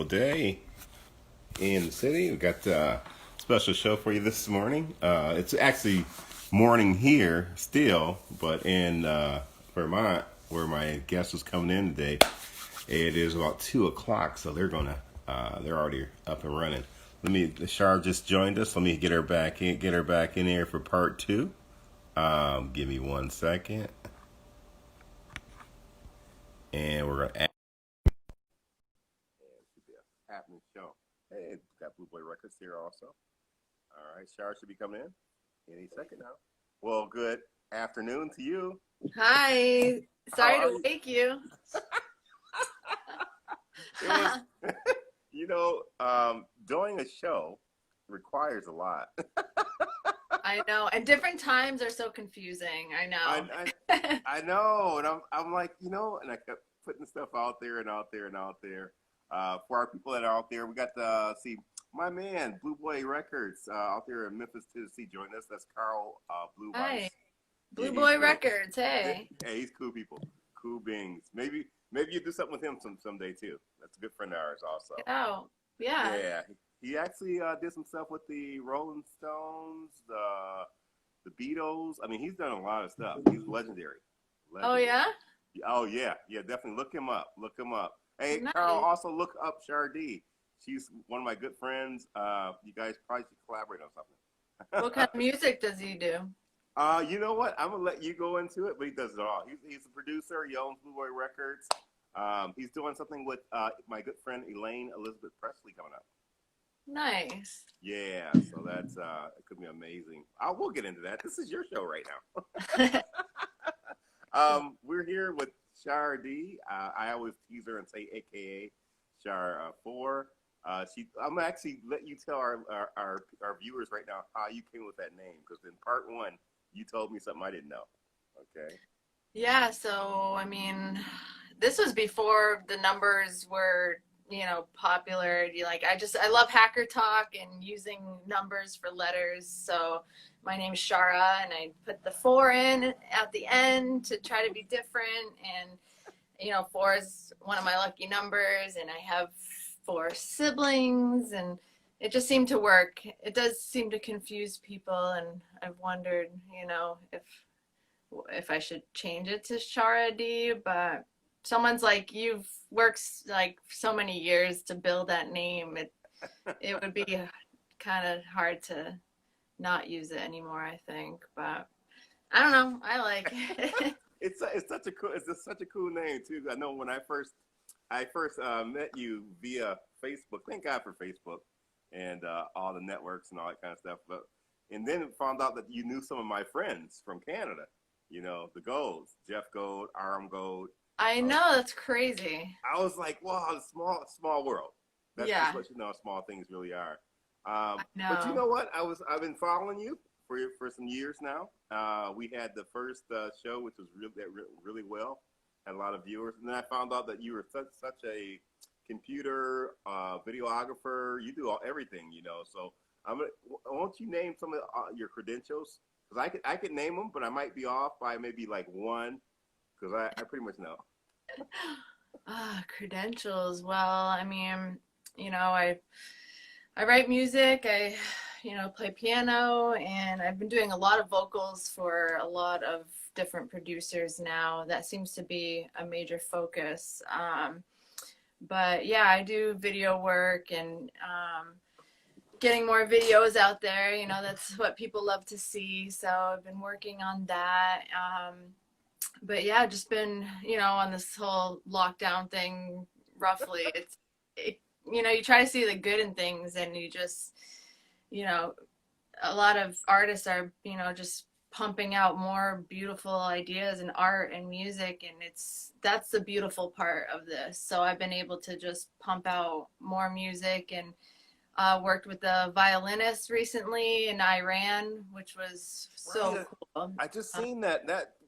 beautiful day in the city. We got a special show for you this morning. It's actually morning here still, but in Vermont, where my guest was coming in today, it is about 2 o'clock. So they're already up and running. Shar just joined us. Let me get her back in here for part two. Give me 1 second, and we're gonna happening show. Hey, got Blue Boy Records here also. All right, Shar should be coming in any second now. Well, good afternoon to you. Hi. How Sorry are to you? wake you. It was, doing a show requires a lot. I know. And different times are so confusing. I I, know. I know, and I'm like, and I kept putting stuff out there and out there and out there. For our people that are out there, we got to see my man Blue Boy Records out there in Memphis, Tennessee. Join us. That's Carl Blue Weiss. Hi. Yeah, Blue he's Boy cool. Records. Hey. Hey, he's cool people, cool beings. Maybe you do something with him someday too. That's a good friend of ours also. Oh, yeah. Yeah, he actually did some stuff with the Rolling Stones, the Beatles. I mean, he's done a lot of stuff. He's legendary. Oh, Legendary. yeah? Oh yeah, definitely look him up. Look him up. Hey, Carl, Nice. also look up Chardee. She's one of my good friends. You guys probably should collaborate on What kind of something. music does he do? You know what? I'm gonna let you go into it, but he does it all. He's a producer. He owns Blue Boy Records. He's doing something with my good friend Elaine Elizabeth Presley coming up. Nice. Yeah, so that's it could be amazing. We'll get into that. This is your show right now. We're here with Shar D. I always tease her and say AKA Shar 4. I'm gonna actually let you tell our viewers right now how you came with that name, because in part one you told me something I didn't know. Okay. Yeah, so I mean, this was before the numbers were, popular. I love hacker talk and using numbers for letters. So my name's Shara, and I put the four in at the end to try to be different. And four is one of my lucky numbers, and I have four siblings, and it just seemed to work. It does seem to confuse people, and I've wondered, if I should change it to Shara D, but someone's like, you've worked like so many years to build that name. It would be kind of hard to not use it anymore, I think. But I don't know. I like it. It's just such a cool name too. I know when I first met you via Facebook. Thank God for Facebook and all the networks and all that kind of stuff. And then found out that you knew some of my friends from Canada. The Golds, Jeff Gold, Aram Gold. I Uh, know, that's crazy. I was like, wow, small world. That's just Yeah, what how small things really are. I But you know. know what? I've been following you for some years now. We had the first show, which was really well, had a lot of viewers, and then I found out that you were such a computer videographer. You do everything. So won't you name some of your credentials? Because I could name them, but I might be off by maybe like one, because I pretty much know. Credentials. Well, I mean, I write music. I, play piano, and I've been doing a lot of vocals for a lot of different producers now. That seems to be a major focus. But yeah, I do video work, and getting more videos out there. That's what people love to see. So I've been working on that. But yeah, just been, on this whole lockdown thing roughly. You try to see the good in things, and you just, you know, a lot of artists are, just pumping out more beautiful ideas and art and music, and that's the beautiful part of this. So I've been able to just pump out more music, and worked with a violinist recently in Iran, which was so Right. cool. I just Uh, seen that.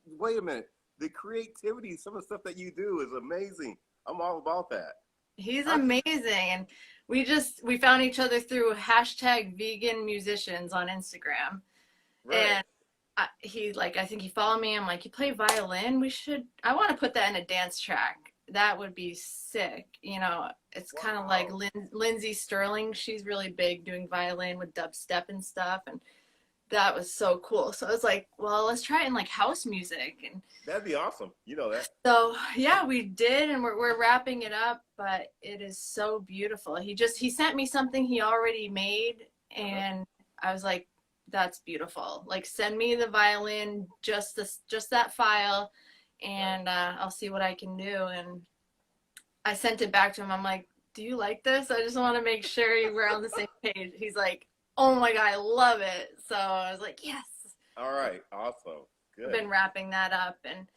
Wait a minute. The creativity, some of the stuff that you do is amazing. I'm all about that. he's I amazing, and we found each other through hashtag vegan musicians on Instagram. right. And I think he followed me. I'm like, you play violin? I want to put that in a dance track. That would be sick. It's kind of like Wow. Lindsay Sterling. She's really big doing violin with dubstep and stuff, and that was so cool. So I was like, well, let's try it in like house music. And That'd be awesome. You know that. so yeah, we did, and we're wrapping it up, but it is so beautiful. He sent me something he already made, Uh-huh. and I was like, that's beautiful. Like send me the violin, just that file, Right. and I'll see what I can do. And I sent it back to him. I'm like, do you like this? I just want to make sure we're on the same page. He's like, oh my God, I love it. So I was like, yes. All right. Awesome. I've Good. been wrapping that up and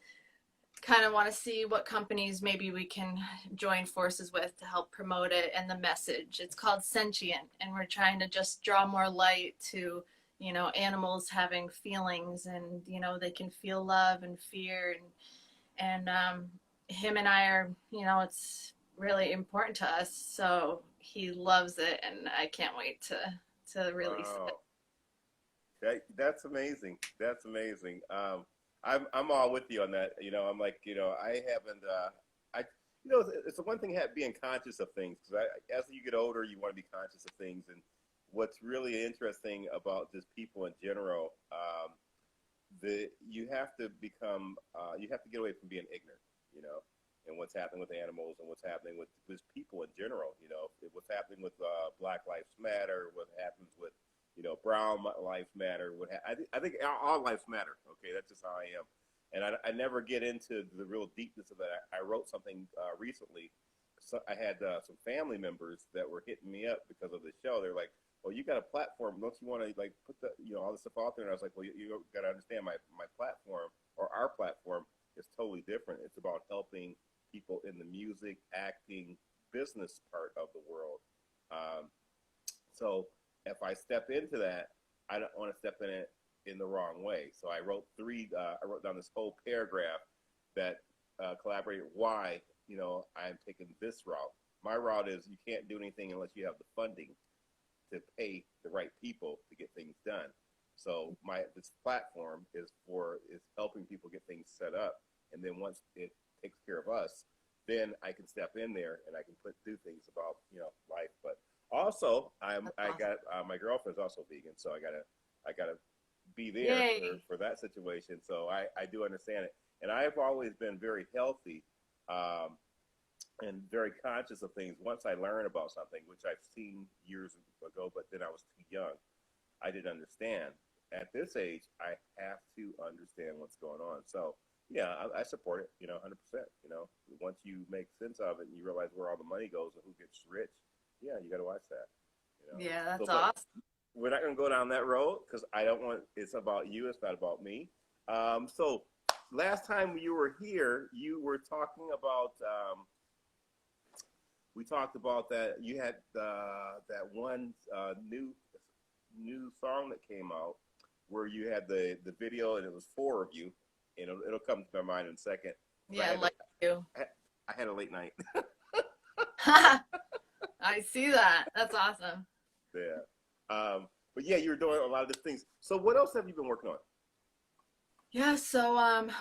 kind of want to see what companies maybe we can join forces with to help promote it and the message. It's called Sentient, and we're trying to just draw more light to, animals having feelings, and, they can feel love and fear, and him and I are, it's really important to us. So he loves it, and I can't wait to release it. Wow. That's amazing. That's amazing. I'm all with you on that. I'm like, I haven't. I, it's the one thing being conscious of things because as you get older, you want to be conscious of things. And what's really interesting about just people in general, you have to you have to get away from being ignorant. You know, and what's happening with animals and what's happening with people in general. What's happening with Black Lives Matter, what happens with Brown Lives Matter. I think all lives matter. Okay, that's just how I am, and I never get into the real deepness of that. I wrote something recently. So I had some family members that were hitting me up because of the show. They're like, "Well, you got a platform. Don't you want to like put all this stuff out there?" And I was like, "Well, you got to understand my platform or our platform is totally different. It's about helping people in the music, acting, business part of the world. Um, so if I step into that, I don't want to step in it in the wrong way. So I wrote I wrote down this whole paragraph that collaborated why I'm taking this route. My route is you can't do anything unless you have the funding to pay the right people to get things done. So this platform is helping people get things set up, and then once it takes care of us, then I can step in there and I can do things about life. But also, That's I awesome. got my girlfriend's also vegan, so I gotta be there Yay. for that situation. So I do understand it, and I have always been very healthy. And very conscious of things. Once I learn about something, which I've seen years ago, but then I was too young, I didn't understand. At this age, I have to understand what's going on. So yeah, I support it. 100%. Once you make sense of it and you realize where all the money goes and who gets rich, yeah, you got to watch that. Yeah, So, that's but awesome. we're not going to go down that road because I don't want. It's about you. It's not about me. So last time you were here, you were talking about. We talked about that. You had that one new song that came out where you had the video and it was four of you, and it'll come to my mind in a second. But Yeah, like you. I had a late night. I see that. That's awesome. Yeah. But yeah, you were doing a lot of different things. So what else have you been working on? Yeah, so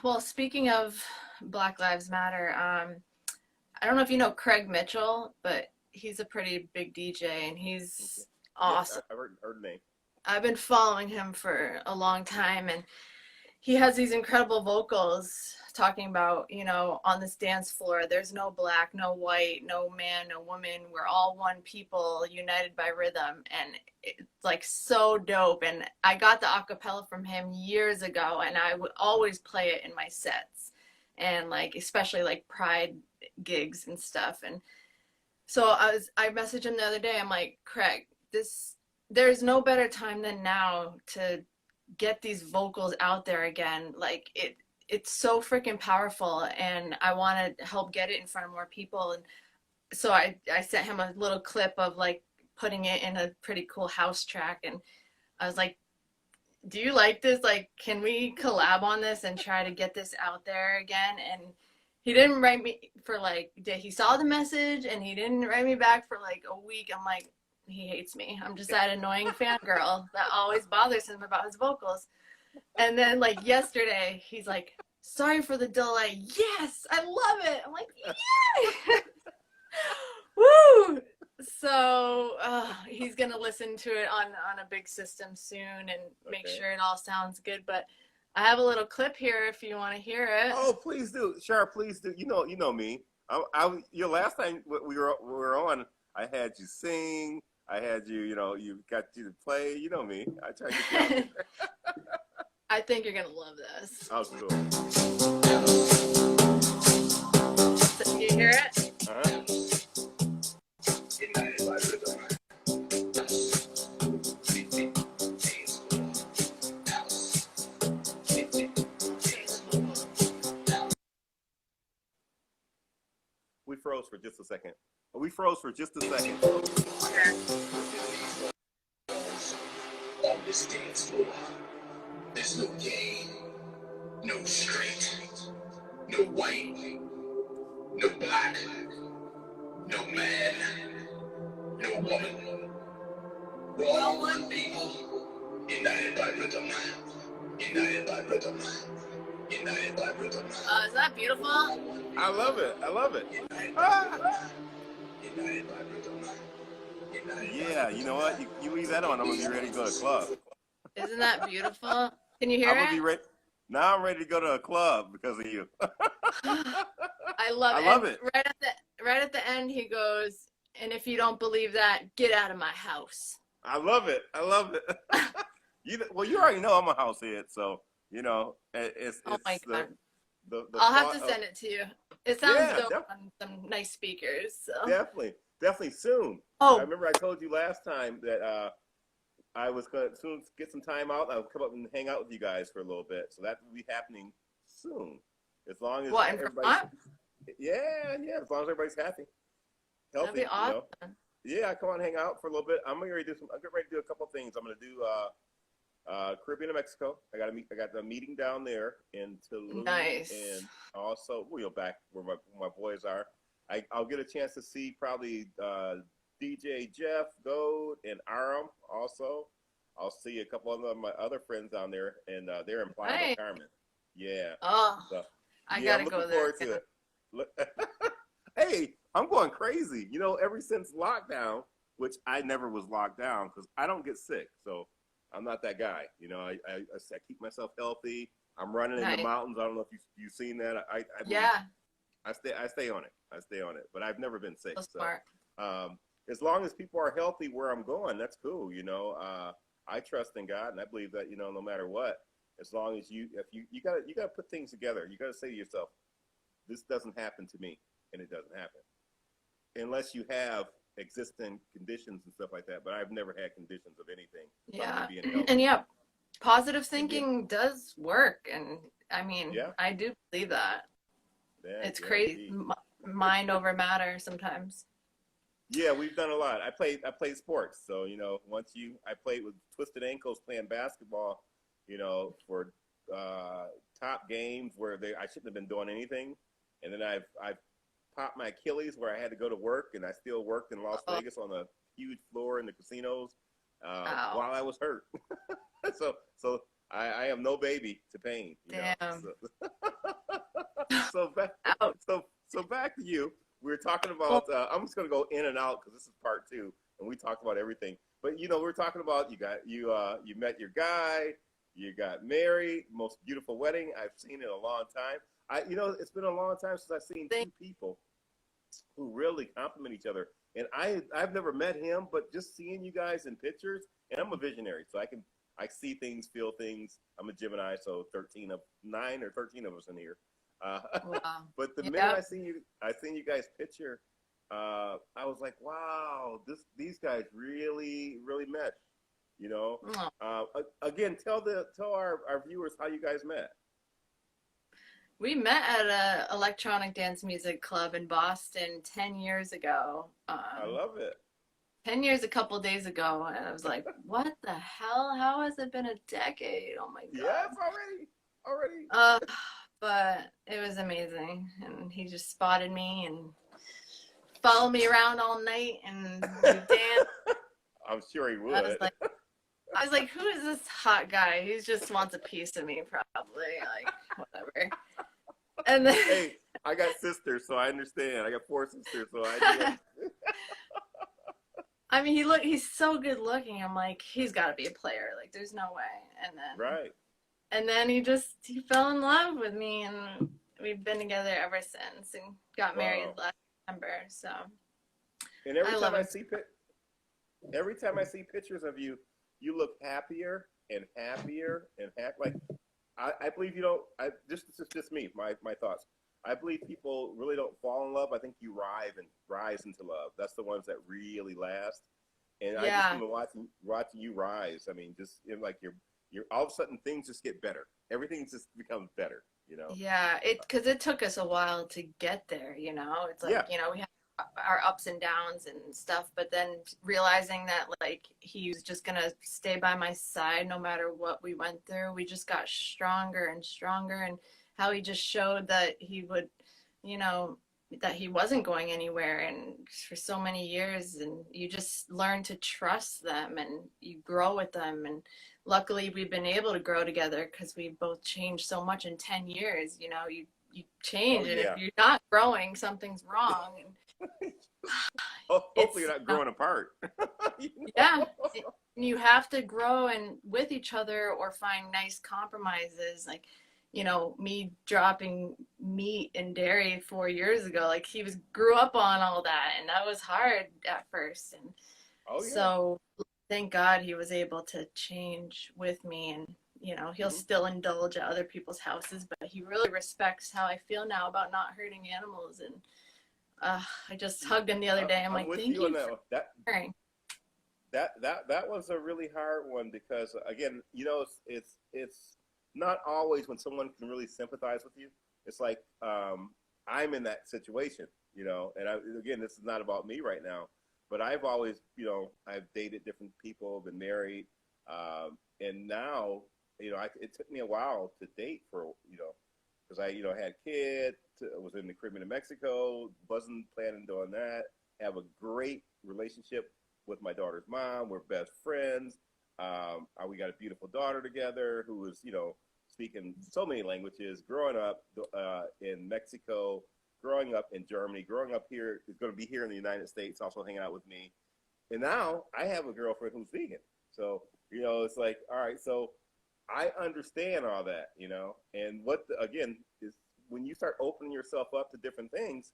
well, speaking of Black Lives Matter, I don't know if you know Craig Mitchell, but he's a pretty big DJ and Okay. he's Yes, awesome. I heard the name. I've been following him for a long time, and he has these incredible vocals talking about, on this dance floor, there's no black, no white, no man, no woman. We're all one people united by rhythm. And it's like so dope. And I got the acapella from him years ago, and I would always play it in my sets, and like, especially like pride gigs and stuff. And so I messaged him the other day. I'm like, Craig, there's no better time than now to get these vocals out there again. Like it's so freaking powerful, and I want to help get it in front of more people. And so I sent him a little clip of like putting it in a pretty cool house track, and I was like, do you like this? Like, can we collab on this and try to get this out there again? And he didn't write me for like, he saw the message and he didn't write me back for like a week. I'm like, he hates me. I'm just that annoying fangirl that always bothers him about his vocals. And then like yesterday, he's like, sorry for the delay. Yes, I love it. I'm like, yay! Woo! So he's gonna listen to it on a big system soon and make Okay. sure it all sounds good. But I have a little clip here if you want to hear it. Oh, please do, Shar. Please do. You know me. Your last time we were on, I had you sing. I had you. You know, you got you to play. You know me. I try to get you out there. I think you're gonna love this. Oh, cool. So, you hear it? Uh-huh. We froze for just a second. We froze for just a second. On this dance floor, there's no gay, no straight, no white, no black, no man, no woman. We're all one people, united by rhythm, united by rhythm, united by rhythm. Is that beautiful? I love it. I love it. Ah. Yeah, you know what? You leave that on, I'm gonna be ready to go to a club. Isn't that beautiful? Can you hear I'm gonna be it? ready. Now I'm ready to go to a club because of you. I love I it. love And it. right at the end, he goes, "And if you don't believe that, get out of my house." I love it. I love it. Well, you already know I'm a house head, so you know it's Oh my God. the I'll have thought to of send it to you. It sounds yeah, dope on some nice speakers. So. definitely soon. I Oh, remember I told you last time that I was going to soon get some time out. I'll come up and hang out with you guys for a little bit. So that will be happening soon. As long as what, in everybody's, Vermont? yeah, as long as everybody's happy, That'd be healthy, you awesome. know. Yeah, I come on, hang out for a little bit. I'm getting ready to do a couple things. I'm gonna do Caribbean of Mexico. I got the meeting down there in Tulum, Nice. and also we'll back where my boys are. I'll get a chance to see probably DJ Jeff, Gold, and Aram. Also, I'll see a couple of my other friends down there, and they're in Playa del Nice. Carmen. Yeah, Oh, so I yeah, I'm gotta looking go there. forward to it. Hey, I'm going crazy. You know, ever since lockdown, which I never was locked down because I don't get sick, so I'm not that guy. You know, I keep myself healthy. I'm running in the Nice. mountains. I don't know if you've seen that. I mean, Yeah, I stay on it. I stay on it. But I've never been sick. so So smart. as long as people are healthy where I'm going, that's cool. You know, I trust in God, and I believe that you know, no matter what, as long as if you gotta put things together. You gotta say to yourself, this doesn't happen to me, and it doesn't happen unless you have existing conditions and stuff like that. But I've never had conditions of anything other Yeah, than being and healthy yeah, positive and being thinking does work, and I mean, yeah, I do believe that. yeah, It's yeah, crazy, indeed. mind over matter sometimes. Yeah, we've done a lot. I played sports, so you know, I played with twisted ankles playing basketball, you know, for top games where I shouldn't have been doing anything, and then I've popped my Achilles where I had to go to work, and I still worked in Las Oh, Vegas on a huge floor in the casinos wow, while I was hurt. So I am no baby to pain, you know. damn, So back ouch. so back to you. We were talking Well, about. I'm just going to go in and out because this is part two, and we talked about everything. But you know, we are talking about you met your guy, you got married, most beautiful wedding I've seen in a long time. It's been a long time since I've seen thank, two people who really compliment each other. And I've never met him, but just seeing you guys in pictures, and I'm a visionary, so I see things, feel things. I'm a Gemini, so 13 of us in here. Uh, wow, but the minute yeah. I seen you guys picture, I was like, wow, these guys really mesh. You know, Oh. again, tell our viewers how you guys met. We met at a electronic dance music club in Boston 10 years ago. I love it. 10 years a couple days ago, and I was like, what the hell? How has it been a decade? Oh my Yes, God. already. Uh, but it was amazing. And he just spotted me and followed me around all night and we danced. I'm sure he I was would. like, who is this hot guy? He just wants a piece of me, probably. Like, whatever. And then Hey, I got sisters, so I understand. I got four sisters, so I do. I mean, he's so good looking. I'm like, he's got to be a player. Like, there's no way. And then Right. he fell in love with me, and we've been together ever since, and got married Wow. last September. So And I love him. every time I see pictures of you, you look happier and happier and happy. Like I believe you don't. I this is just me, my thoughts. I believe people really don't fall in love. I think you rise into love. That's the ones that really last. And I just Yeah, been watching you rise. I mean, just like you're all of a sudden things just get better. Everything just becomes better. You know. yeah. Because it took us a while to get there. It's like Yeah. we had our ups and downs and stuff, but then realizing that like he was just gonna stay by my side no matter what we went through, we just got stronger and stronger, and how he just showed that he would, you know, that he wasn't going anywhere and for so many years, and you just learn to trust them and you grow with them, and luckily we've been able to grow together because we both changed so much in 10 years. You Oh change, and if yeah. you're not growing, something's wrong. And Hopefully it's you're not growing apart. You yeah, know? you have to grow and with each other or find nice compromises, like me dropping meat and dairy 4 years ago. Like he was grew up on all that, and that was hard at first. And Oh yeah. so thank God he was able to change with me. And he'll Hmm. still indulge at other people's houses, but he really respects how I feel now about not hurting animals. And I just hugged him the other day. I'm I'm like, with thank you on you that for one. That caring. that was a really hard one because again, it's not always when someone can really sympathize with you. It's like I'm in that situation, and again, this is not about me right now, but I've always, I've dated different people, been married, and now, it took me a while to date for, because I, had kids, was in the Caribbean and Mexico, wasn't planning on doing that. Have a great relationship with my daughter's mom. We're best friends. We got a beautiful daughter together who is, speaking so many languages. Growing up in Mexico, growing up in Germany, growing up here is going to be here in the United States, also hanging out with me. And now I have a girlfriend who's vegan. So, it's like, all right, so I understand all that, and again, is when you start opening yourself up to different things,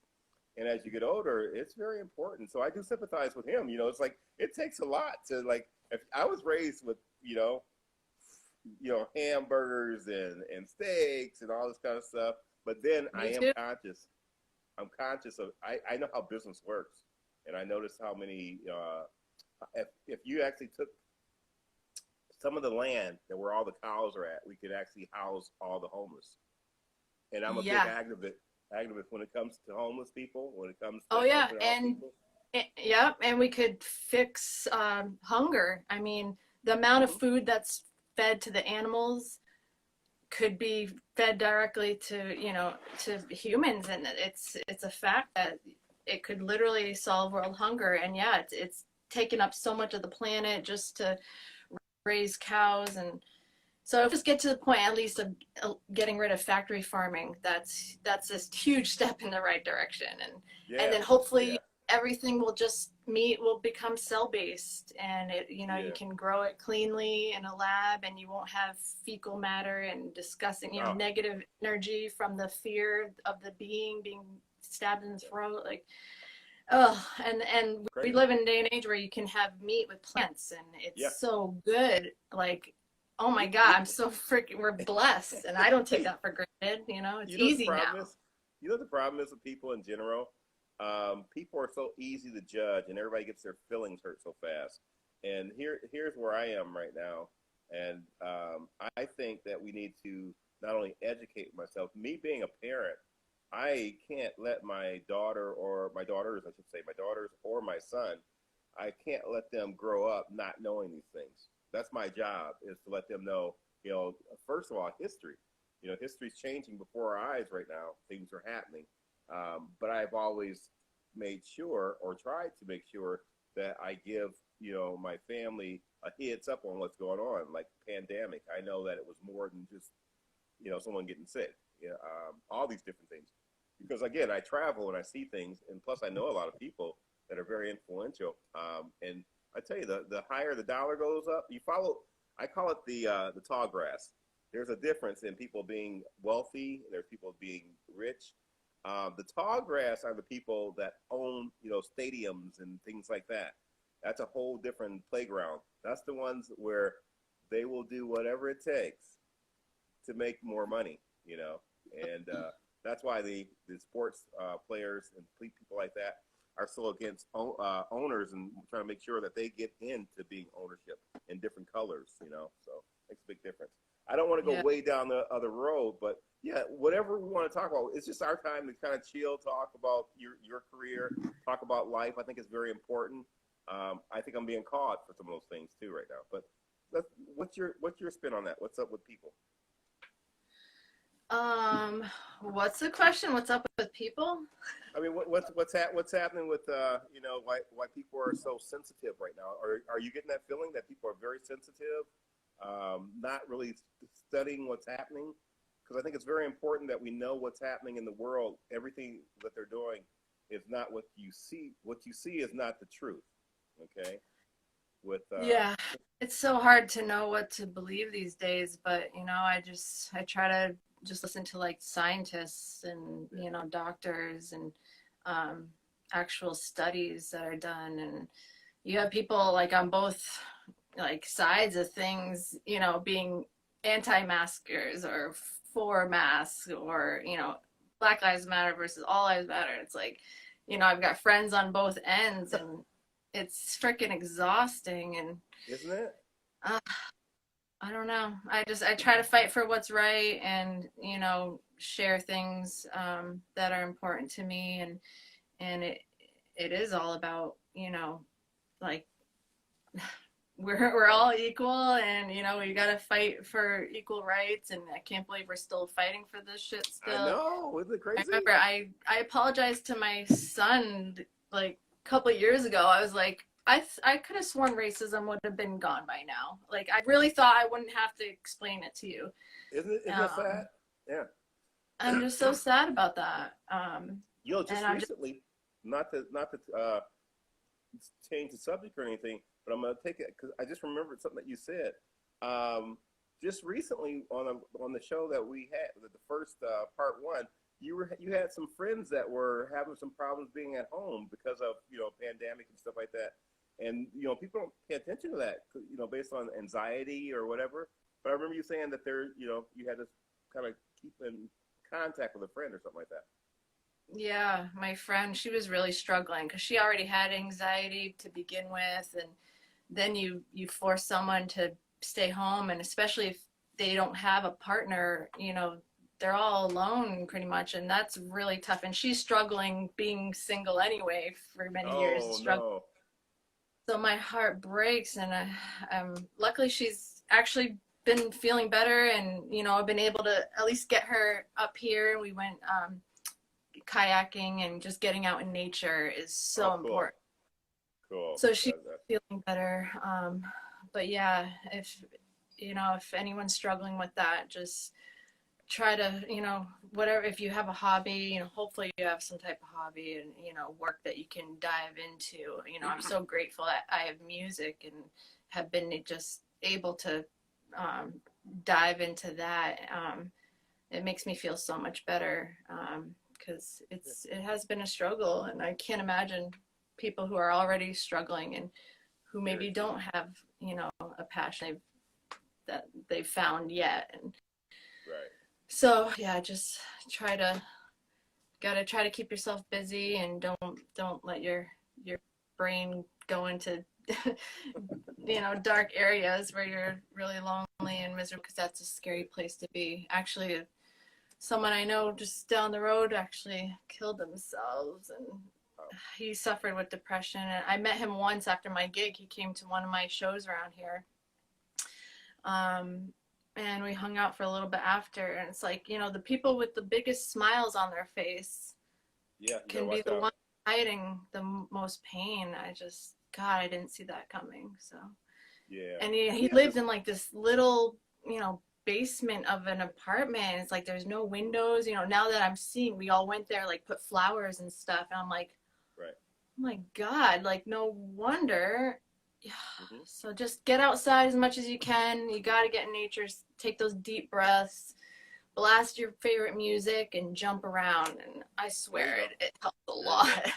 and as you get older, it's very important. So I do sympathize with him. It's like it takes a lot to like. If I was raised with hamburgers and steaks and all this kind of stuff, but then I Me am too. conscious. I'm conscious of. I know how business works, and I notice how many. If you actually took some of the land that where all the cows are at, we could actually house all the homeless. And I'm a big Yeah. activist when it comes to homeless people, when it comes Oh to yeah, helping out and people. yeah, and we could fix hunger. I mean, the amount of Hmm. food that's fed to the animals could be fed directly to humans, and it's a fact that it could literally solve world hunger. And yeah, it's taken up so much of the planet just to raise cows. And so if we just get to the point at least of getting rid of factory farming, that's a huge step in the right direction. And Yeah, then hopefully yeah, everything will just meat will become cell based, and you yeah. can grow it cleanly in a lab, and you won't have fecal matter and disgusting Oh, negative energy from the fear of the being stabbed in the throat. Like, oh, and we crazy. live in a day and age where you can have meat with plants, and it's Yeah. so good. Like, oh my God, You, I'm so freaking, we're blessed, and I don't take hey, that for granted. It's you know what the easy problem now. is? You know what the problem is with people in general? People are so easy to judge, and everybody gets their feelings hurt so fast. And here's where I am right now. And I think that we need to not only educate myself. Me being a parent, I can't let my daughter or my daughters, I should say, my daughters or my son, I can't let them grow up not knowing these things. That's my job is to let them know, first of all, history. History's changing before our eyes right now. Things are happening. But I've always made sure or tried to make sure that I give, my family a heads up on what's going on, like pandemic. I know that it was more than just, someone getting sick, all these different things. Because again, I travel and I see things, and plus I know a lot of people that are very influential. And I tell you, the higher the dollar goes up, you follow. I call it the tall grass. There's a difference in people being wealthy. There's people being rich. The tall grass are the people that own, stadiums and things like that. That's a whole different playground. That's the ones where they will do whatever it takes to make more money, and that's why the sports players and people like that are so against owners and trying to make sure that they get into being ownership in different colors, so it makes a big difference. I don't want to go Yeah. way down the other road, but yeah, whatever we want to talk about, it's just our time to kind of chill, talk about your career, talk about life. I think it's very important. I think I'm being caught for some of those things too right now. But what's your spin on that? What's up with people? What's the question? What's up with people? I mean, what's happening with why people are so sensitive right now? Are you getting that feeling that people are very sensitive, not really studying what's happening? Because I think it's very important that we know what's happening in the world. Everything that they're doing is not what you see. What you see is not the truth. Okay. With Yeah, it's so hard to know what to believe these days, but I try to just listen to like scientists and doctors and um, actual studies that are done, and you have people like on both like sides of things, being anti-maskers or for masks, or Black Lives Matter versus All Lives Matter. It's like, I've got friends on both ends, and it's freaking exhausting. And isn't it? uh, I don't know. I try to fight for what's right, and share things that are important to me, and it is all about like we're all equal, and we gotta fight for equal rights, and I can't believe we're still fighting for this shit I still. know. Isn't it I crazy? remember I apologized to my son like a couple of years ago. I was like, I could have sworn racism would have been gone by now. Like, I really thought I wouldn't have to explain it to you. Isn't it sad? Yeah. I'm just so sad about that. Just And I'm just, recently, not to change the subject or anything, but I'm gonna take it because I just remembered something that you said. Um, just recently on the show that we had, the first part one, you had some friends that were having some problems being at home because of pandemic and stuff like that, and people don't pay attention to that, based on anxiety or whatever. But I remember you saying that you had to kind of keep in contact with a friend or something like that. yeah, my friend, she was really struggling because she already had anxiety to begin with, and then you force someone to stay home, and especially if they don't have a partner, they're all alone pretty much, and that's really tough. And she's struggling being single anyway for many years, Oh struggle. no. So my heart breaks, and luckily she's actually been feeling better, and I've been able to at least get her up here. We went kayaking, and just getting out in nature is Oh, so cool. important. Cool. So she's feeling better. But yeah, if anyone's struggling with that, just try to, whatever, if you have a hobby, hopefully you have some type of hobby and, work that you can dive into. I'm so grateful that I have music and have been just able to um, dive into that. It makes me feel so much better, because it has been a struggle, and I can't imagine people who are already struggling and who maybe don't have, a passion that they've found yet. And Right. so yeah, just gotta try to keep yourself busy, and don't let your brain go into dark areas where you're really lonely and miserable, because that's a scary place to be. Actually, someone I know just down the road actually killed themselves, and he suffered with depression. And I met him once after my gig. He came to one of my shows around here. And we hung out for a little bit after, and it's like, the people with the biggest smiles on their face Yeah. You gotta can be watch the out. one hiding the most pain. God, I didn't see that coming. So, Yeah. and he Yeah. lived in like this little, basement of an apartment. It's like there's no windows. Now that I'm seeing, we all went there, like put flowers and stuff, and I'm like, Right. my God, like no wonder. Yeah. Hmm. So just get outside as much as you can. You got to get in nature, take those deep breaths, blast your favorite music, and jump around. And I There you swear go. it helps a There you go. lot.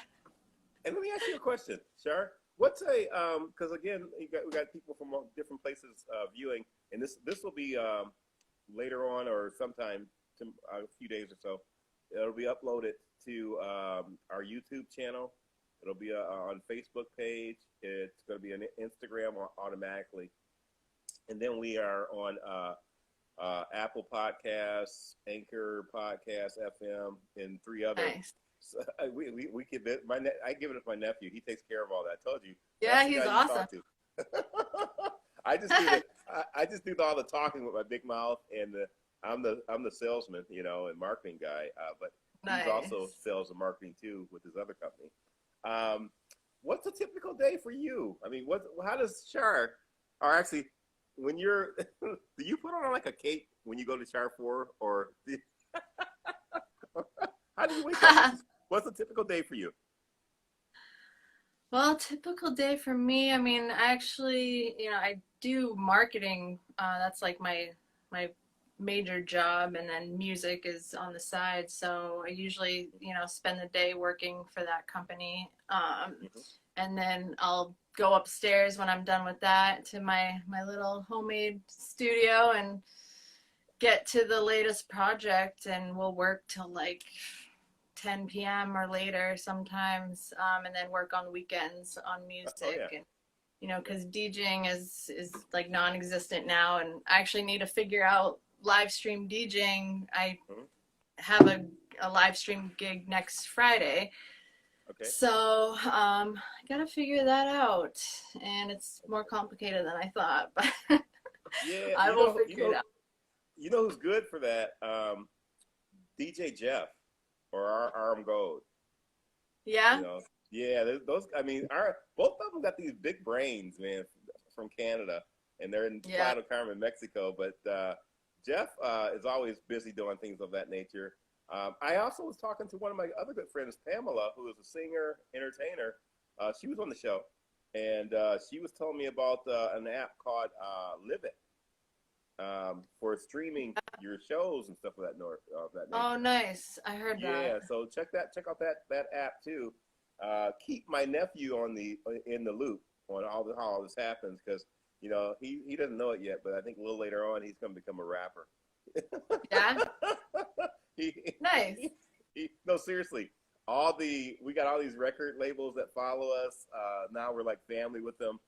And let me ask you a question, Shar. What's a because again we got people from all different places viewing, and this will be later on or sometime to, a few days or so. It'll be uploaded to our YouTube channel. It'll be on Facebook page. It's going to be on Instagram automatically, and then we are on Apple Podcasts, Anchor Podcasts, FM, and three other. Nice. So we give it. I give it to my nephew. He takes care of all that. I told you. That's Yeah, the he's guy you awesome. talk to. I just do the I just do all the talking with my big mouth, and I'm the salesman, and marketing guy. But he's also Nice. sales and marketing too with his other company. Um, what's a typical day for you? I mean, how does Char, or actually, when you're, do you put on like a cape when you go to Char for, or how do you wake up? What's a typical day for you? Well, typical day for me. I mean, I actually, I do marketing. That's like my major job, and then music is on the side. So I usually, spend the day working for that company, Hmm. and then I'll go upstairs when I'm done with that to my little homemade studio and get to the latest project, and we'll work till like 10 p.m. or later sometimes, and then work on weekends on Oh yeah. music. And because DJing is like non-existent now, and I actually need to figure out live stream DJing. I Hmm. have a live stream gig next Friday, Okay. so I gotta figure that out, and it's more complicated than I thought, but Yeah, I will figure it out. you know who's good for that? DJ Jeff or Arm Gold. You Yeah, know, yeah, those. I mean, our both of them got these big brains, man, from Canada, and they're in yeah. Playa del Carmen, Mexico. But Jeff is always busy doing things of that nature. I also was talking to one of my other good friends, Pamela, who is a singer, entertainer. She was on the show, and she was telling me about an app called Live It for streaming your shows and stuff of that Oh, nature. nice. I heard that. Yeah, so check out that app too. Keep my nephew in the loop on how all this happens because he doesn't know it yet, but I think a little later on he's going to become a rapper. Yeah, he, nice. no, seriously, we got all these record labels that follow us. Now we're like family with them,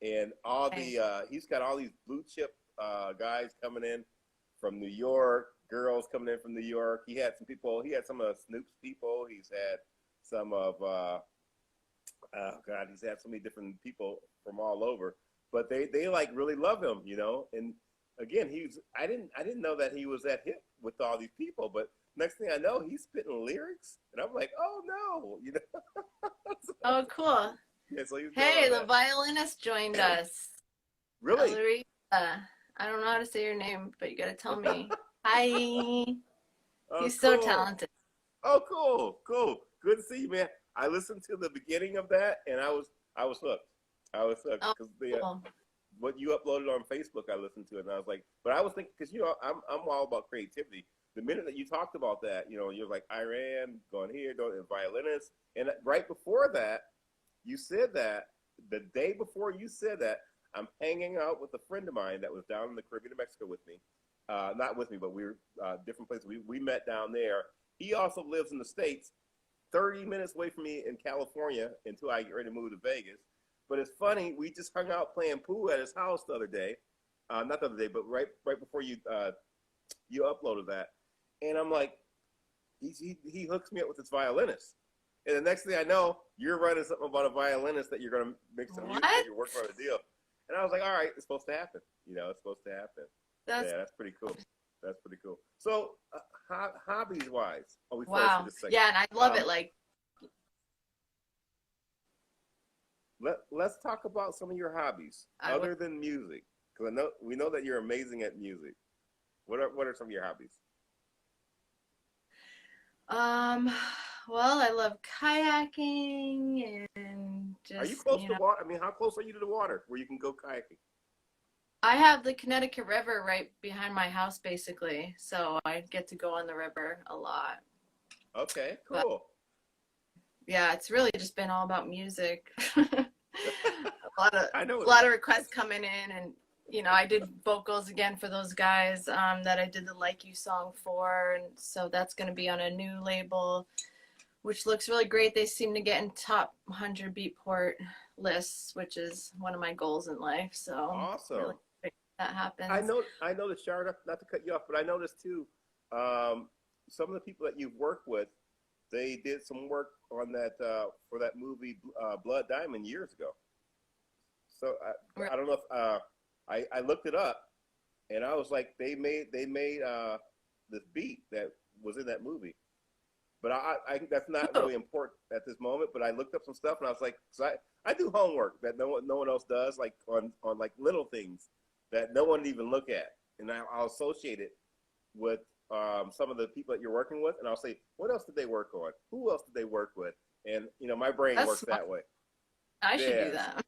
and Nice. he's got all these blue chip guys coming in from New York, girls coming in from New York. He had some people. He had some of Snoop's people. He's had some of oh God, he's had so many different people from all over. But they like really love him, And again, I didn't know that he was that hit with all these people. But next thing I know, he's spitting lyrics, and I'm like, oh no. Oh, cool. Yeah, so he's doing Hey, all the that. violinist joined us. Really? Ellery. I don't know how to say your name, but you gotta tell me. Hi. Oh, He's so cool. talented. Oh, cool. Good to see you, man. I listened to the beginning of that, and I was hooked. I was hooked Oh, because cool. what you uploaded on Facebook, I listened to it, and I was like, but I was thinking because I'm all about creativity. The minute that you talked about that, you're like Iran going here, going and violinist, and right before that, you said that the day before you said that, I'm hanging out with a friend of mine that was down in the Caribbean of Mexico with me. Not with me, but we were different places. We met down there. He also lives in the States, 30 minutes away from me in California until I get ready to move to Vegas. But it's funny, we just hung out playing pool at his house the other day. Not the other day, but right before you uploaded that. And I'm like, he hooks me up with this violinist. And the next thing I know, you're writing something about a violinist that you're going to make some music and What? you're working on a deal. And I was like, all right, it's supposed to happen. It's supposed to happen. That's Yeah, that's pretty cool. That's pretty cool. So, hobbies wise, before I say wow. this second, Yeah, and I love it. um, Like, let's talk about some of your hobbies I would. other than music, because we know that you're amazing at music. What are some of your hobbies? Um, Well, I love kayaking and Are you just, close to water? I mean, how close are you to the water where you can go kayaking? I have the Connecticut River right behind my house, basically. So I get to go on the river a lot. Okay, But cool. yeah, it's really just been all about music. A lot of I know a it. lot of requests coming in, and I did vocals again for those guys that I did the Like You song for, and so that's going to be on a new label, which looks really great. They seem to get in top 100 Beatport lists, which is one of my goals in life. So really Awesome. great that happens. I noticed, Shara, not to cut you off, but I noticed too, um, some of the people that you've worked with, they did some work on that for that movie Blood Diamond years ago. So I don't know if I looked it up, and I was like, they made this beat that was in that movie. But I think that's not Oh, really important at this moment. But I looked up some stuff, and I was like, so I do homework that no one else does, like on like little things that no one even look at, and I'll associate it with some of the people that you're working with, and I'll say, what else did they work on? Who else did they work with? And my brain that's works smart. that way. I should do Yes. that.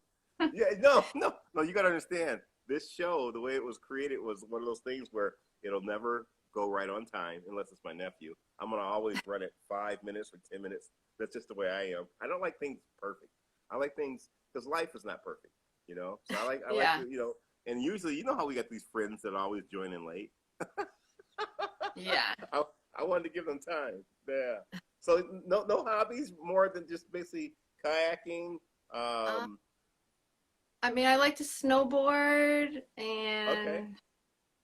Yeah, no. You got to understand. This show, the way it was created, was one of those things where it'll never go right on time unless it's my nephew. I'm gonna always run it 5 minutes or 10 minutes. That's just the way I am. I don't like things perfect. I like things because life is not perfect, So I like Yeah, and usually how we got these friends that always join in late. yeah. I, I wanted to give them time. Yeah. So no hobbies more than just basically kayaking. Uh, Um, I mean, I like to snowboard, okay. and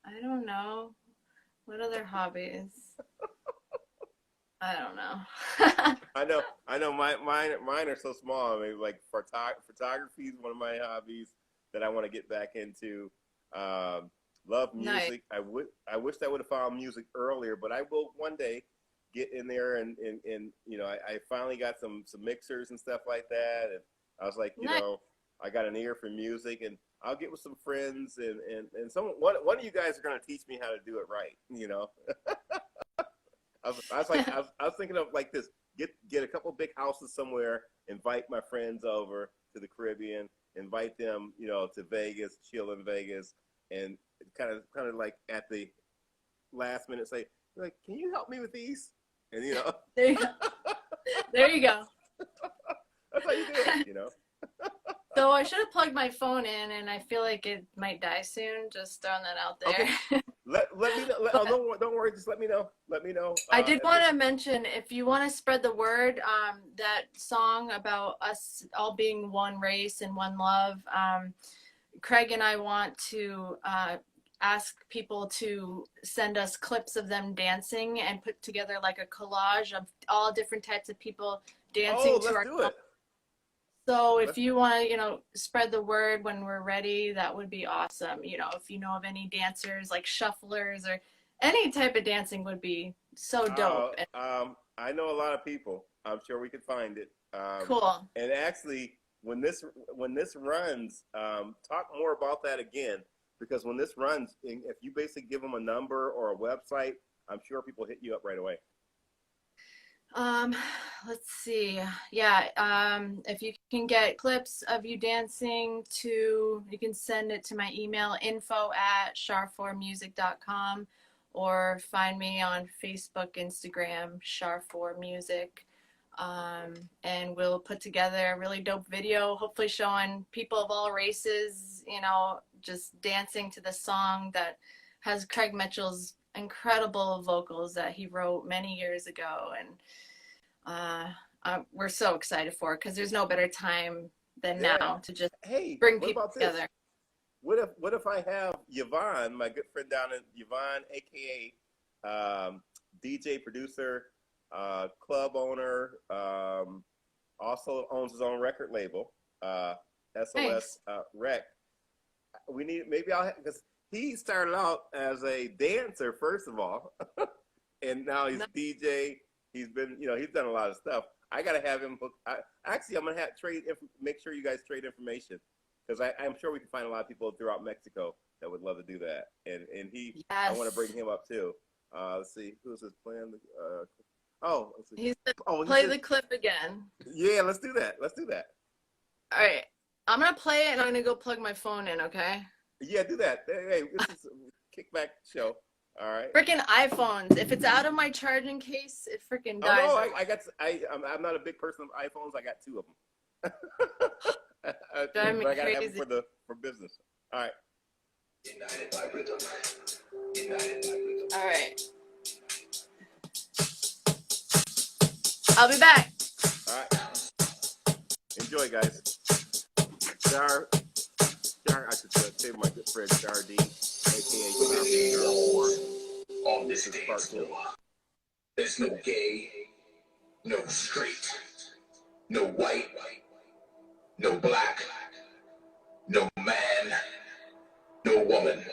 I don't know what other hobbies. I don't know. I know. Mine are so small. I mean, like photography is one of my hobbies that I want to get back into. Um, love Nice. music. I wish I would have found music earlier, but I will one day get in there and I finally got some mixers and stuff like that, and I was like, Nice. I got an ear for music, and I'll get with some friends, and one of you guys are gonna teach me how to do it right. I was thinking of like this: get a couple big houses somewhere, invite my friends over to the Caribbean, invite them, to Vegas, chill in Vegas, and kind of like at the last minute say, like, can you help me with these? And There you go. There you go. that's how you do it. So I should have plugged my phone in, and I feel like it might die soon. Just throwing that out Okay, there. let me know. But Don't worry. Just let me know. Let me know. I did If want it's to mention, if you want to spread the word, that song about us all being one race and one love. Craig and I want to ask people to send us clips of them dancing and put together like a collage of all different types of people dancing to let's our do song. it. So if Let's. you want to, spread the word when we're ready, that would be awesome. If you know of any dancers like shufflers or any type of dancing would be so dope and I know a lot of people. I'm sure we could find it. cool. And actually, when this runs, talk more about that again, because when this runs, if you basically give them a number or a website, I'm sure people hit you up right away. Um, let's see. Yeah, if you can get clips of you dancing you can send it to my email, info@char4music.com, or find me on Facebook, Instagram, char4music. And we'll put together a really dope video, hopefully showing people of all races, just dancing to the song that has Craig Mitchell's incredible vocals that he wrote many years ago. And we're so excited for it because there's no better time than Yeah. now to just Hey, bring what people about this? together. What if I have Yvonne, my good friend down in Yvonne, aka DJ producer, club owner, also owns his own record label, SOS Nice. Rec. We need maybe I'll because he started out as a dancer first of all, and now he's No, DJ. He's been he's done a lot of stuff. I gotta have him book. Actually, I'm gonna have make sure you guys trade information because I'm sure we can find a lot of people throughout Mexico that would love to do that. And I want to bring yes. him up too. Let's see who's his plan. Oh, let's see. He said, Oh, play the clip again. Yeah, let's do that. Let's do that. All right. I'm going to play it and I'm going to go plug my phone in, okay? Yeah, do that. Hey, this is a kickback show. All right. Freaking iPhones. If it's out of my charging case, it freaking dies. Oh no, I'm not a big person of iPhones. I got 2 of them. Drive me but I gotta crazy. have them for business. All right. All right. I'll be back. All right. Enjoy, guys. Jar, I should say my good friend Jardine, aka Jar 4. On this dance floor, there's no gay, no straight, no white, no black, no man, no woman.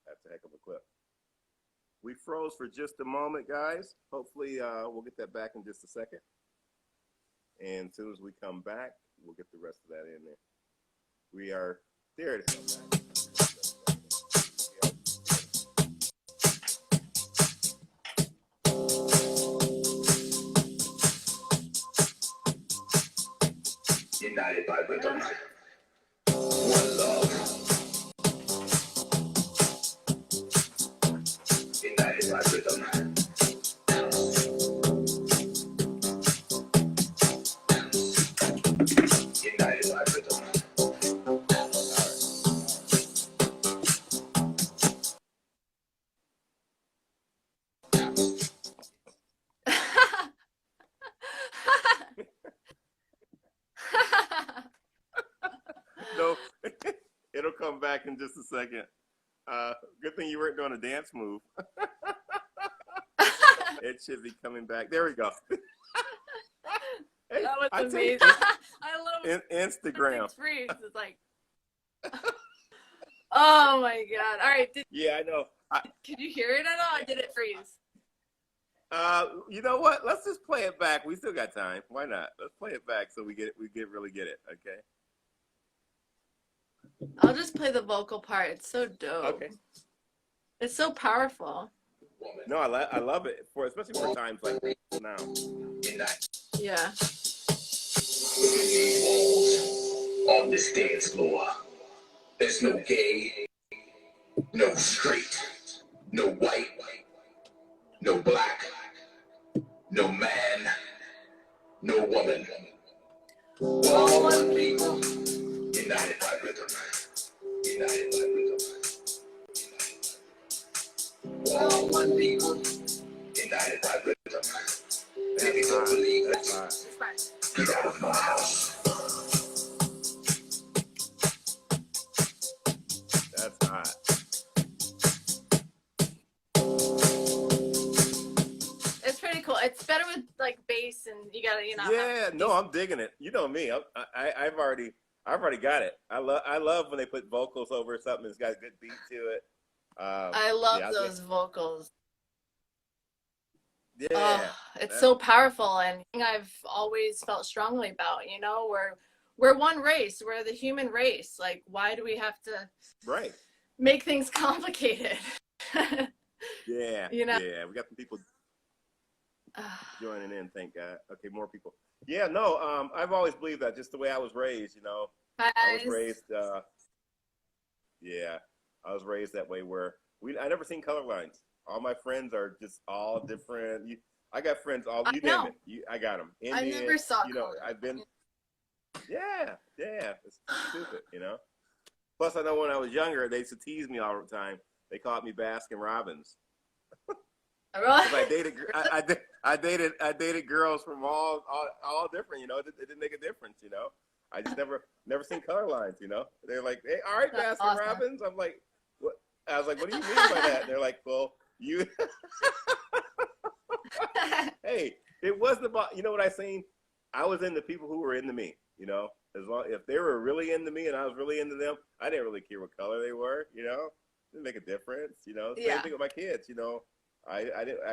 That's a heck of a clip. We froze for just a moment, guys. Hopefully, we'll get that back in just a second. And as soon as we come back, we'll get the rest of that in there. We are there. It is. United by rhythm. One love. United by rhythm. United by rhythm. No, it'll come back in just a second. Good thing you weren't doing a dance move. It should be coming back. There we go. Hey, That was I amazing. take I love Instagram. It's freeze. It's like, oh my god! All right, Yeah, I know. could you hear it at all? Or did it freeze? You know what? Let's just play it back. We still got time. Why not? Let's play it back so we really get it. Okay. I'll just play the vocal part. It's so dope. Okay. It's so powerful. No, I love it especially for times like now. Yeah. On this dance floor, there's no gay, no straight, no white, no black, no man, no woman. All one people, united by rhythm, united by rhythm. All one people, united by rhythm. If you don't believe it, That's hot. get out of my house. That's hot. It's pretty cool. It's better with like bass and you gotta, Yeah, no, I'm digging it. You know me. I've already got it. I love when they put vocals over something that's got a good beat to it. I love those vocals. Yeah, Oh, it's so powerful, and I've always felt strongly about. We're one race. We're the human race. Like, why do we have to right. make things complicated? Yeah, Yeah, we got some people joining in. Thank God. Okay, more people. Yeah, no, I've always believed that. Just the way I was raised, I was raised. Yeah, I was raised that way. Where I never seen color lines. All my friends are just all different. I got friends all you name it. I got them. Indian, I never saw color. I've been. Yeah, it's stupid, Plus, I know when I was younger, they used to tease me all the time. They called me Baskin Robbins. Really? I dated girls from all different. It didn't make a difference. I just never seen color lines. They're like, hey, all right, That's Baskin awesome. Robbins. I'm like, what? I was like, what do you mean by that? And they're like, well, you. Hey, it wasn't about. You know what I seen? I was into people who were into me. As long if they were really into me and I was really into them, I didn't really care what color they were. It didn't make a difference. Same thing with my kids. I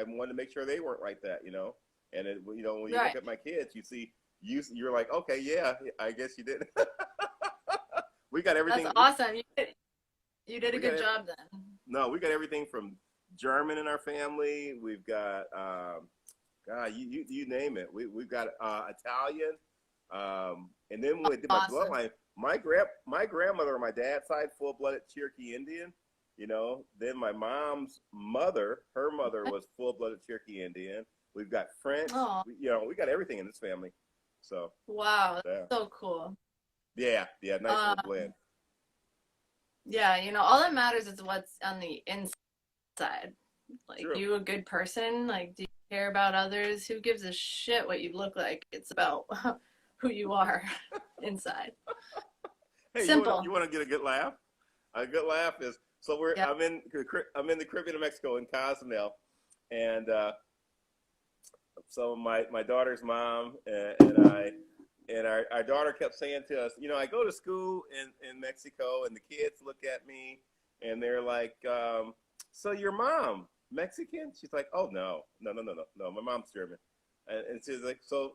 wanted to make sure they weren't like that. And it, when you look at my kids, you're like, okay, yeah, I guess you did. We got everything. That's awesome. You did a good job then. no, we got everything from German in our family. We've got God, you name it. We've got Italian, and then when we did my Awesome. bloodline, my grandmother on my dad's side, full-blooded Cherokee Indian. You know, then my mom's mother, her mother was full-blooded Cherokee Indian. We've got French. Oh, You know, we got everything in this family. So wow. yeah, That's so cool. yeah, nice little blend. Yeah, all that matters is what's on the inside. Like, True. you a good person? Like, do you care about others? Who gives a shit what you look like? It's about who you are inside. Hey, Simple. you want to get a good laugh? A good laugh is so Yeah. I'm in the Caribbean of Mexico in Cozumel, and so my daughter's mom and I and our daughter kept saying to us, you know, I go to school in Mexico, and the kids look at me and they're like, so your mom Mexican? She's like, oh no, my mom's German, and she's like, so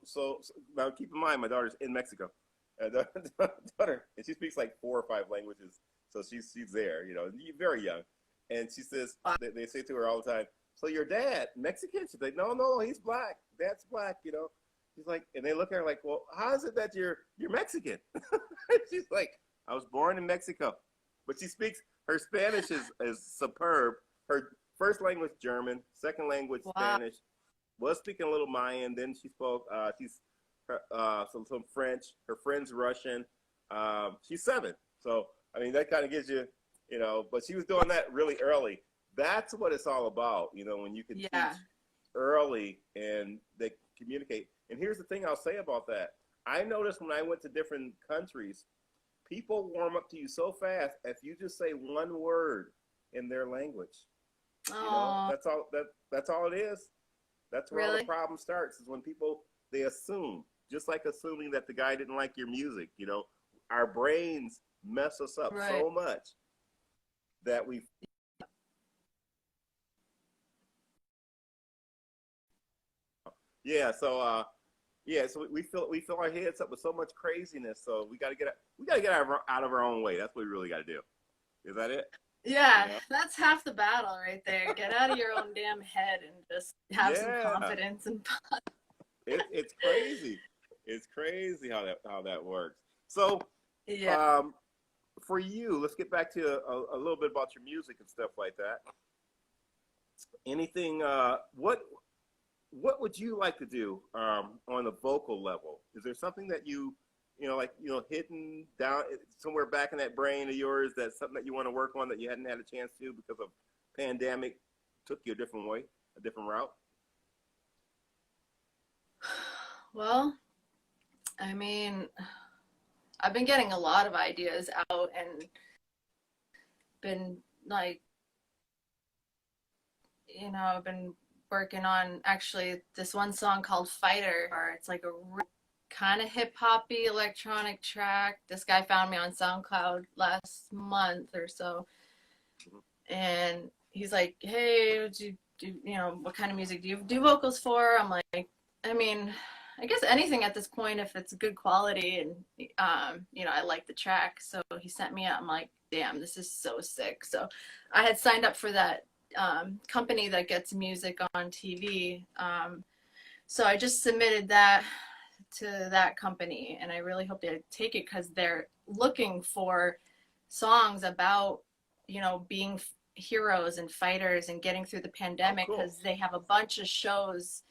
now keep in mind my daughter's in Mexico, and daughter, and she speaks like 4 or 5 languages, so she's there, you know, very young, and she says they say to her all the time, so your dad Mexican? She's like, no, he's black. Dad's black, you know. She's like, and they look at her like, well, how is it that you're Mexican? She's like, I was born in Mexico, but she speaks, her Spanish is superb. Her first language German, second language Wow. Spanish. Was speaking a little Mayan. Then she spoke some French. Her friend's Russian. She's 7, so I mean that kind of gives you, you know. But she was doing that really early. That's what it's all about, you know, when you can teach early and they communicate. And here's the thing I'll say about that. I noticed when I went to different countries, people warm up to you so fast if you just say one word in their language. You know, that's all it is. That's where all the problem starts, is when people, they assume, just like assuming that the guy didn't like your music, you know. Our brains mess us up so much that we so we fill our heads up with so much craziness. So we got to get out of our own way. That's what we really got to do. Is that it? Yeah, that's half the battle right there. Get out of your own damn head and just have some confidence and it's crazy. It's crazy how that works. So for you, let's get back to a little bit about your music and stuff like that. Anything? What would you like to do on the vocal level? Is there something that you know, like, you know, hidden down somewhere back in that brain of yours, that's something that you want to work on that you hadn't had a chance to because of pandemic took you a different way, a different route? Well, I mean, I've been getting a lot of ideas out and been like, you know, I've been working on actually this one song called Fighter, or it's like a kind of hip-hoppy electronic track. This guy found me on SoundCloud last month or so, and he's like, hey, you know, what kind of music do you do vocals for? I'm like, I mean, I guess anything at this point if it's good quality and you know, I like the track. So he sent me out. I'm like, damn, this is so sick. So I had signed up for that company that gets music on TV. So I just submitted that to that company, and I really hope they take it because they're looking for songs about, you know, being heroes and fighters and getting through the pandemic, because they have a bunch of shows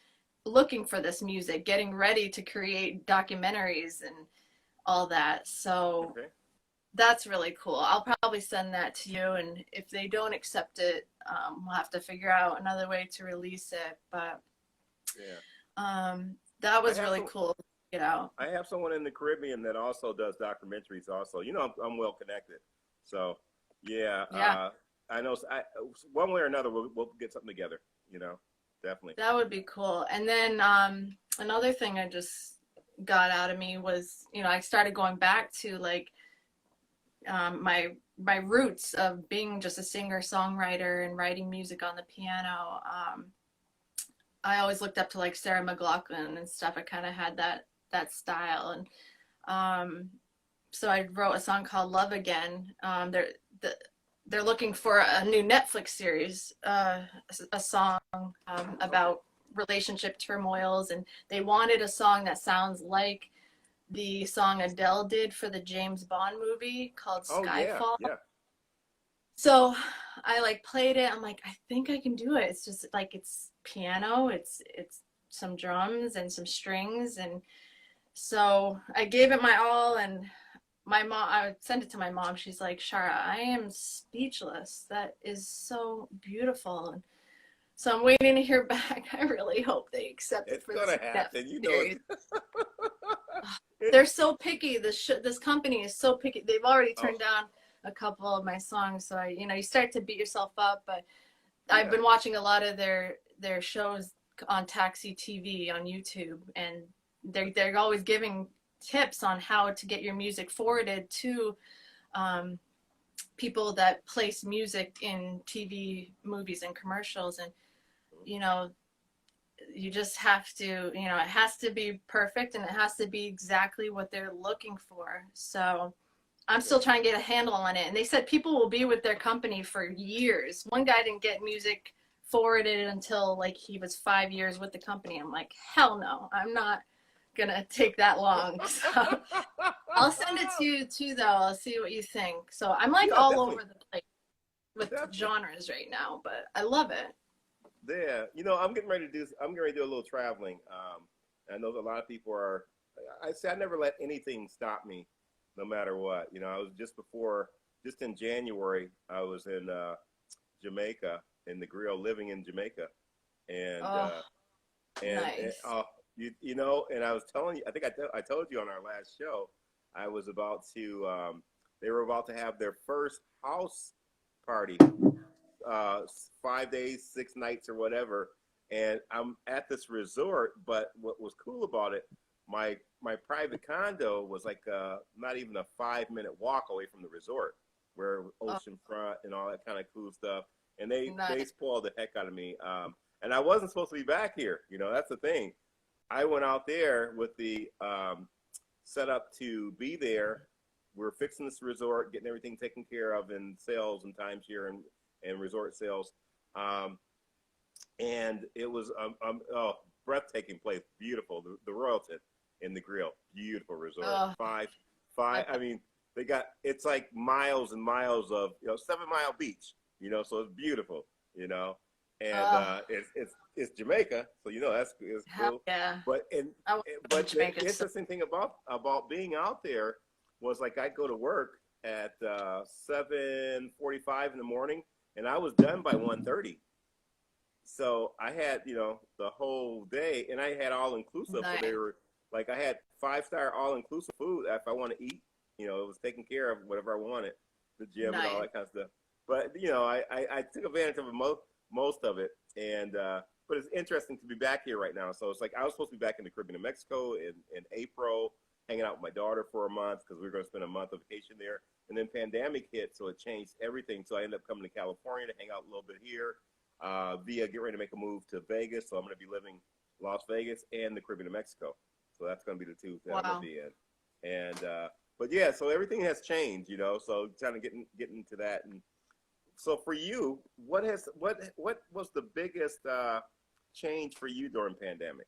looking for this music, getting ready to create documentaries and all that. So that's really cool. I'll probably send that to you, and if they don't accept it, we'll have to figure out another way to release it. But that was really cool. You know, I have someone in the Caribbean that also does documentaries. Also, you know, I'm well connected. So I know. One way or another, we'll get something together. You know, definitely. That would be cool. And then another thing I just got out of me was, you know, I started going back to like my roots of being just a singer-songwriter and writing music on the piano. I always looked up to like Sarah McLachlan and stuff. I kind of had that style, and so I wrote a song called Love Again. they're looking for a new Netflix series, a song about relationship turmoils, and they wanted a song that sounds like the song Adele did for the James Bond movie called Oh yeah, Skyfall. yeah. So I like played it. I'm like, I think I can do it. It's just like it's piano, it's some drums and some strings, and so I gave it my all. And my mom, I would send it to my mom. She's like, Shara, I am speechless. That is so beautiful. And so I'm waiting to hear back. I really hope they accept it It's for this gonna happen. Netflix You know series. it. They're so picky. This company is so picky. They've already Oh, turned down a couple of my songs. So you start to beat yourself up. But I've yeah. been watching a lot of their shows on Taxi TV on YouTube, and they're always giving tips on how to get your music forwarded to people that place music in TV, movies, and commercials. And you know, you just have to, it has to be perfect, and it has to be exactly what they're looking for. So I'm still trying to get a handle on it. And they said people will be with their company for years. One guy didn't get music forwarded until like he was 5 years with the company. I'm like, hell no, I'm not gonna take that long. So I'll send it to you too, though. I'll see what you think. So I'm like Yeah, all definitely. over the place with Definitely. genres right now, but I love it. Yeah, I'm getting ready to do. I'm getting ready to do a little traveling. I know that a lot of people are. I say I never let anything stop me, no matter what. I was just in January, I was in Jamaica in the grill, living in Jamaica, and Oh, and nice. and I was telling you, I think I told you on our last show, I was about to. They were about to have their first house party, 5 days, 6 nights, or whatever. And I'm at this resort, but what was cool about it, my private condo was like not even a 5 minute walk away from the resort, where Oh, oceanfront and all that kind of cool stuff. And they nice. spoiled the heck out of me. And I wasn't supposed to be back here. That's the thing. I went out there with the setup to be there. We're fixing this resort, getting everything taken care of in sales and timeshare and resort sales. Um, and it was breathtaking place, beautiful. The Royalton in the Grill, beautiful resort. Oh, Five. I mean, it's like miles and miles of 7 Mile Beach. So it's beautiful. And oh, it's Jamaica, so that's it's hell cool. yeah. But and I want to go to but the Jamaica. So, interesting thing about being out there was like I'd go to work at 7:45 in the morning, and I was done by 1:30. So I had the whole day, and I had all inclusive. So they nice. were like I had 5-star all inclusive food. If I want to eat, it was taken care of whatever I wanted, the gym and all Nice. that kind of stuff. But I took advantage of most of it, and but it's interesting to be back here right now. So it's like I was supposed to be back in the Caribbean of Mexico in April, hanging out with my daughter for a month because we were going to spend a month of vacation there. And then pandemic hit, so it changed everything. So I ended up coming to California to hang out a little bit here. Via get ready to make a move to Vegas, so I'm going to be living Las Vegas and the Caribbean of Mexico. So that's going to be the two that I'm going Wow. to be in. And but yeah, so everything has changed, So kind of getting into that. And so for you, what was the biggest change for you during pandemic?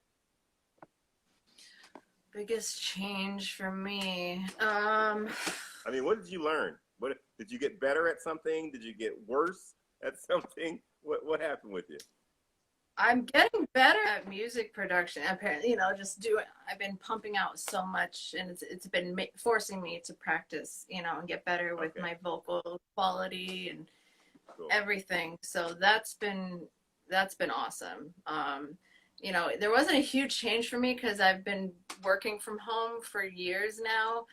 Biggest change for me. I mean, what did you learn? What did you get better at something? Did you get worse at something? What happened with you? I'm getting better at music production. Apparently, I've been pumping out so much, and it's been forcing me to practice, and get better with Okay, my vocal quality and cool. everything. So that's been awesome. There wasn't a huge change for me because I've been working from home for years now.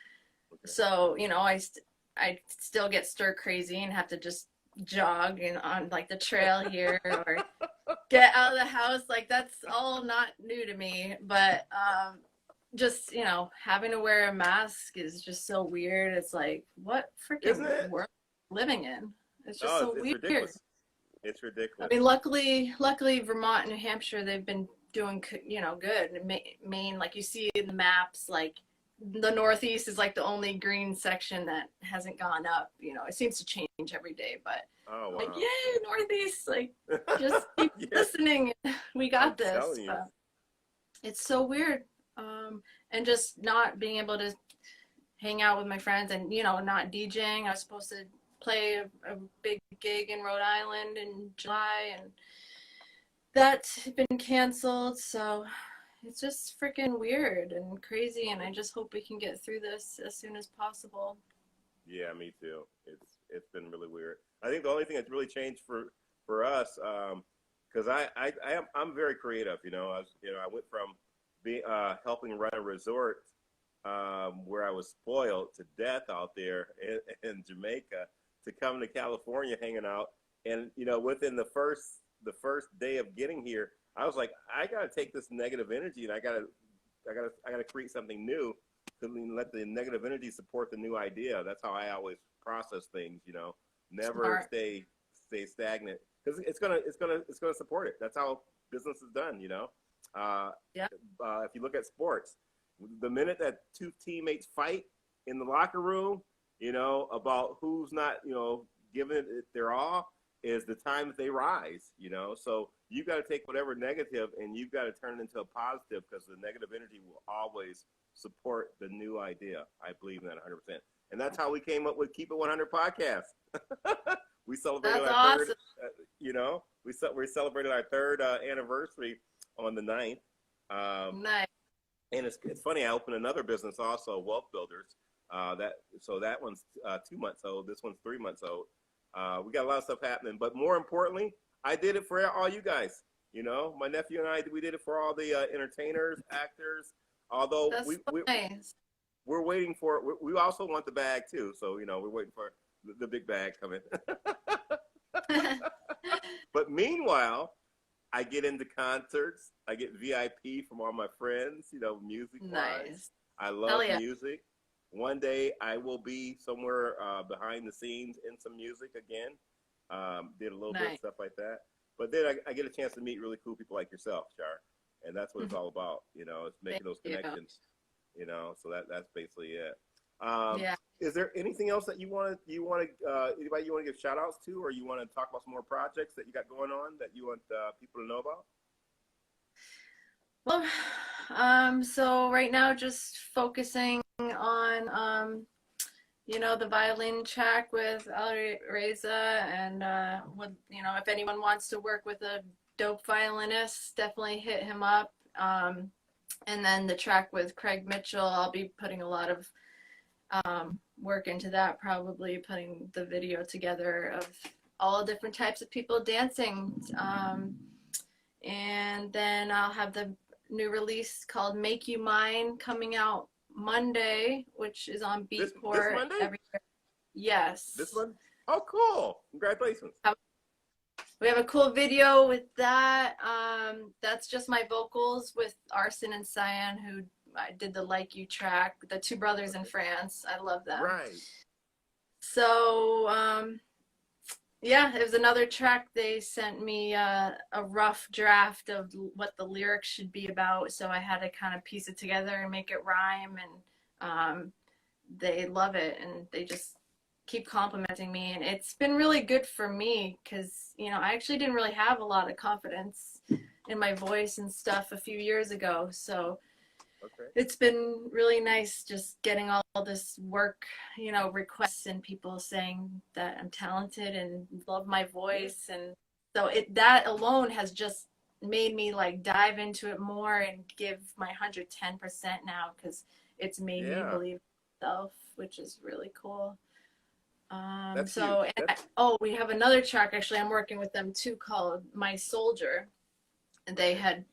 Okay. So I still get stir crazy and have to just jog and on like the trail here or get out of the house. Like that's all not new to me, but just having to wear a mask is just so weird. It's like, what Isn't freaking it? world living in? It's just Oh, so it's weird. ridiculous. It's I ridiculous. mean, luckily Vermont and New Hampshire, they've been doing good. Maine, like you see in the maps, like the Northeast is like the only green section that hasn't gone up. You know, it seems to change every day, but Oh, like, wow. yay, Northeast, like just keep Yeah, listening. We got I'm this. telling you. But it's so weird. And just not being able to hang out with my friends and, you know, not DJing. I was supposed to play a big gig in Rhode Island in July, and that's been canceled. So it's just freaking weird and crazy, and I just hope we can get through this as soon as possible. Yeah, me too. It's been really weird. I think the only thing that's really changed for us, because I'm very creative. You know, I went from being helping run a resort where I was spoiled to death out there in Jamaica to coming to California, hanging out, and you know, within the first day of getting here, I was like, I gotta take this negative energy and I gotta create something new to let the negative energy support the new idea. That's how I always process things. You know, never Smart. stay stagnant because it's gonna support it. That's how business is done. You know, Yeah. if you look at sports, the minute that two teammates fight in the locker room, you know, about who's not, you know, giving it their all, is the time that they rise, you know. So you got to take whatever negative and you've got to turn it into a positive, because the negative energy will always support the new idea. I believe in that 100%. And that's how we came up with Keep It 100 podcast. We celebrated That's our awesome. third, you know, we celebrated our third anniversary on the 9th. Nice. And it's funny. I opened another business also, Wealth Builders. That one's 2 months old. This one's 3 months old. We got a lot of stuff happening, but more importantly, I did it for all you guys. You know, my nephew and I, we did it for all the entertainers, actors. Although That's so nice. we're waiting for it. We also want the bag too. So you know, we're waiting for the big bag coming. But meanwhile, I get into concerts. I get VIP from all my friends, you know, music-wise. Nice. I love Hell yeah. music. One day I will be somewhere behind the scenes in some music again. Did a little bit of Nice. stuff like that. But then I get a chance to meet really cool people like yourself, Char. And that's what it's all about, you know, it's making those Thank you. connections, you know, so that's basically it. Yeah. Is there anything else that anybody you want to give shout outs to, or you want to talk about some more projects that you got going on that you want people to know about? Well, so right now just focusing on, you know, the violin track with Reza, and you know, if anyone wants to work with a dope violinist, definitely hit him up. And then the track with Craig Mitchell, I'll be putting a lot of work into that, probably putting the video together of all different types of people dancing. And then I'll have the new release called Make You Mine coming out Monday, which is on Beatport. This Monday? Yes. This one? Oh, cool. Congratulations. We have a cool video with that. That's just my vocals with Arson and Cyan, who I did the Like You track, the two brothers in France. I love them. Right. So, yeah, it was another track. They sent me a rough draft of what the lyrics should be about, so I had to kind of piece it together and make it rhyme, and they love it, and they just keep complimenting me, and it's been really good for me, because, you know, I actually didn't really have a lot of confidence in my voice and stuff a few years ago, so Okay. it's been really nice just getting all this work, you know, requests and people saying that I'm talented and love my voice. And so that alone has just made me like dive into it more and give my 110% now, because it's made me believe in myself, which is really cool. That's So, huge. and we have another track, actually, I'm working with them too, called My Soldier. And they had,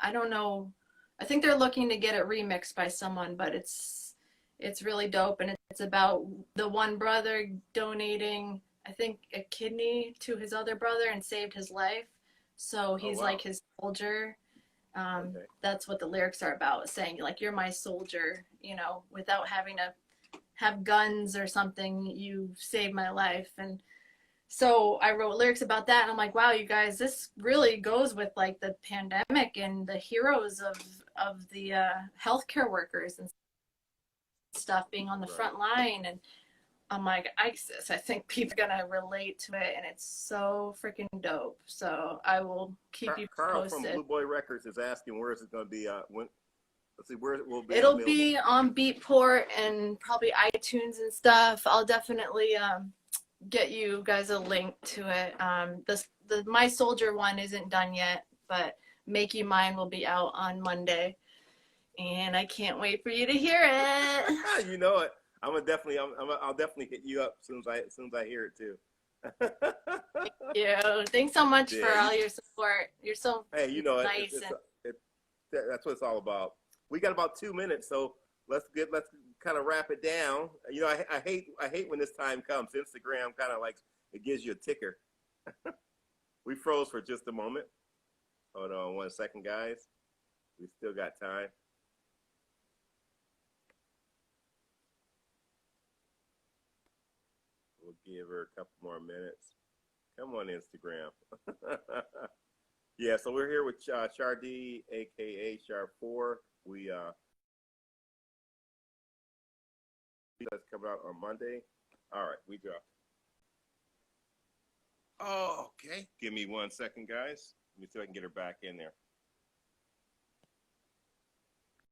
I don't know, I think they're looking to get it remixed by someone, but it's really dope, and it's about the one brother donating, I think, a kidney to his other brother and saved his life. So he's like his soldier. That's what the lyrics are about, saying like, you're my soldier, you know, without having to have guns or something, you saved my life. And so I wrote lyrics about that, and I'm like, wow, you guys, this really goes with like the pandemic and the heroes of the healthcare workers. And stuff, being on the front line. And I'm like, ISIS, I think people are going to relate to it, and it's so freaking dope. So I will keep you Carl posted. from Blue Boy Records is asking where is it going to be, when, let's see, where it will be It'll available. be on Beatport and probably iTunes and stuff. I'll definitely get you guys a link to it. The My Soldier one isn't done yet, but Make You Mine will be out on Monday, and I can't wait for you to hear it. You know it. I'll definitely hit you up as soon as I hear it too. Thank you. Thanks so much for all your support. You're so hey, you know nice. that's what it's all about. We got about 2 minutes, so let's kind of wrap it down. You know, I hate when this time comes. Instagram kind of like it gives you a ticker. We froze for just a moment. Hold on 1 second, guys. We still got time. We'll give her a couple more minutes. Come on, Instagram. Yeah, so we're here with Chardee, aka Char 4. That's coming out on Monday. All right, we drop. Oh, okay. Give me 1 second, guys. Let me see if I can get her back in there.